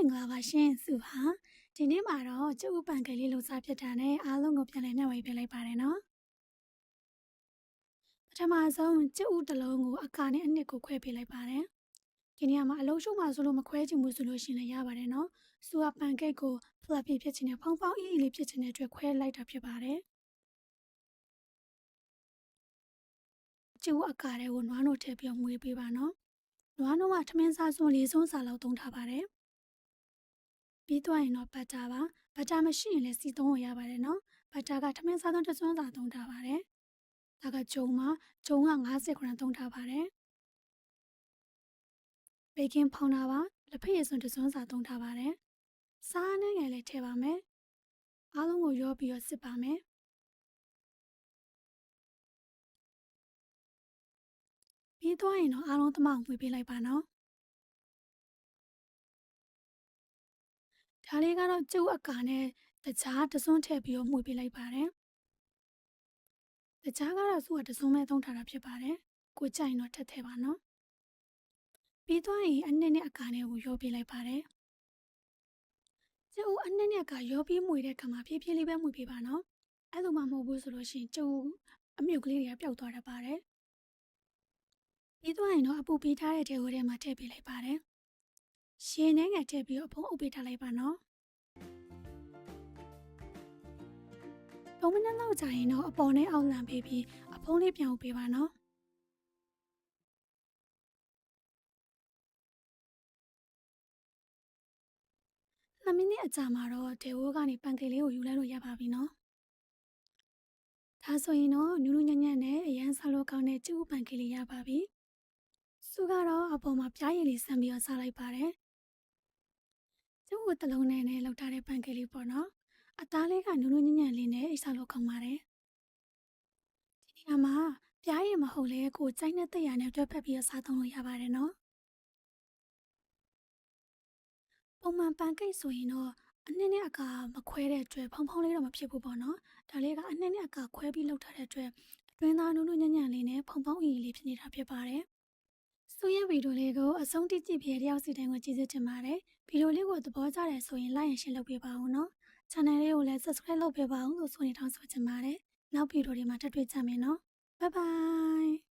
င်္ဂလာပါရှင်စုပါဒီနေ့မှာတော့ကျုပ်ပန်ကလေးလှူစားဖြစ်တာနဲ့အားလုံးကိုပြန်လည်မျှဝေပေးလိုက်ပါတယ်နော်ပထမဆုံးကျုပ်တစ်လုံးကိုအကာနဲ့အနှစ်ကိုခွဲပေးလိုက်ပါတယ်ဒီနေရာမှာအလုံးရှုံးမှဆိုလို့မခွဲချင်ဘူးဆိုလို့ရှိရင်လည်းရပါတယ်နော်စုကပန်ကိတ်ကို fluffy ဖြစ်ချင်တဲ့ဖောင်းဖောင်းအေးအေးလေးဖြစ်ချင်တဲ့အတွက်ခွဲလိုက်တာဖြစ်ပါတယ်ကျုပ်အကာတွေကိုနွားနို့ထည့်ပြီးမွေးပေးပါနော်နွားနို့ကထမင်းစားစွန်းလေးစွန်းစာလောက်သုံးထားပါတယ်ပြီးသွားရင်တော့ဘတ်တာပါဘတ်တာမရှိရင်လည်းစီသုံးလို့ရပါတယ်နော်ဘတ်တာကထမင်းစားသွန်းတစ်စွန်းစာသုံးထားပါတယ်ဒါကဂျုံက50 gram သုံးထားပါတယ်ဘေကင်ဖောင်တာပါလက်ဖက်ရည်စွန်းတစ်စွန်းစာသုံးထားပါတယ်စားနဲ့ငယ်လေးထည့်ပါမယ်အားလုံးကိုရောပြီးတော့စစ်ပါမယ်ပြီးသွားရင်တော့အားလုံးသမအောင်ပွေးပေးလိုက်ပါနော်ဒါလေးကတော့ကျုပ်အကာနဲ့တကြားတစွန်းထည့်ပြီးတော့မှုပေးလိုက်ပါတယ်တကြားကတော့သူ့ကတစွန်းမဲ့သုံးထားတာဖြစ်ပါတယ်ကိုကြိုင်တော့ထည့်ထည့်ပါနော်ပြီးသွားရင်အနှစ်နဲ့အကာနဲ့ကိုရောပေးလိုက်ပါတယ်ကျုပ်အနှစ်နဲ့အကာရောပြီးမှုတဲ့ခါမှာဖြည်းဖြည်းလေးပဲမှုပေးပါနော်အဲ့လိုမှမဟုတ်ဘူးဆိုလို့ရှိရင်ကျုပ်အမြုပ်ကလေးတွေကပျောက်သွားတတ်ပါတယ်ပြီးသွားရင်တော့အပူပေးထားတဲ့ထဲကိုထဲမှာထည့်ပေးလိုက်ပါတယ်ရှည်နဲ့ငယ်ထည့်ပြီးတော့ဖုံးအုပ်ပေးထားလိုက်ပါနော်3 မိနစ်လောက်ကြာရင်တော့အပေါ်နဲ့အောက်လှန်ပေးပြီးအဖုံးလေးပြန်အုပ်ပေးပါနော်2 မိနစ်အကြာမှာတော့ဒေဝိုးကနေပန်ကေလေးကိုယူလိုက်လို့ရပါပြီနော်ဒါဆိုရင်တော့နူးနူးညံ့ညံ့နဲ့အရန်စားလို့ကောင်းတဲ့ကျူပန်ကေလေးရပါပြီစုကတော့အပေါ်မှာပြားရည်လေးဆန်ပြီးတော့စားလိုက်ပါတယ်ကျုပ်ကိုတစ်လုံးနဲ့လောက်ထားတဲ့ပန်ကေလေးပေါ့နော်အသားလေးကနူးနူးညံ့ညံ့လေးနဲ့အိတ်စားလို့ကောင်းပါတယ်ဒီနေရာမှာပြားရည်မဟုတ်လဲကိုကြိုက်တဲ့တရနဲ့တွဲဖက်ပြီးတော့စားသုံးလို့ရပါတယ်နော်ပုံမှန်ပန်ကိတ်ဆိုရင်တော့အနှစ်နဲ့အကာမခွဲတဲ့အတွက်ဖောင်းဖောင်းလေးတော့မဖြစ်ဘူးပေါ့နော်ဒါလေးကအနှစ်နဲ့အကာခွဲပြီးလောက်ထားတဲ့အတွက်အတွင်းသားနုနုညံ့ညံ့လေးနဲ့ဖောင်းဖောင်းအီအီလေးဖြစ်နေတာဖြစ်ပါတယ်ဆိုရဲ့ဗီဒီယိုလေးကိုအဆုံးထိကြည့်ပြီးတယောက်စီတိုင်းကိုကျေးဇူးတင်ပါတယ်ဗီဒီယိုလေးကိုသဘောကျတယ်ဆိုရင် like and share လုပ်ပေးပါဦးနော် channel လေးကိုလည်း subscribe လုပ်ပေးပါဦးလို့ဆိုနေတောင်းဆိုချင်ပါတယ်နောက်ဗီဒီယိုတွေမှာထပ်တွေ့ကြမယ်နော် bye bye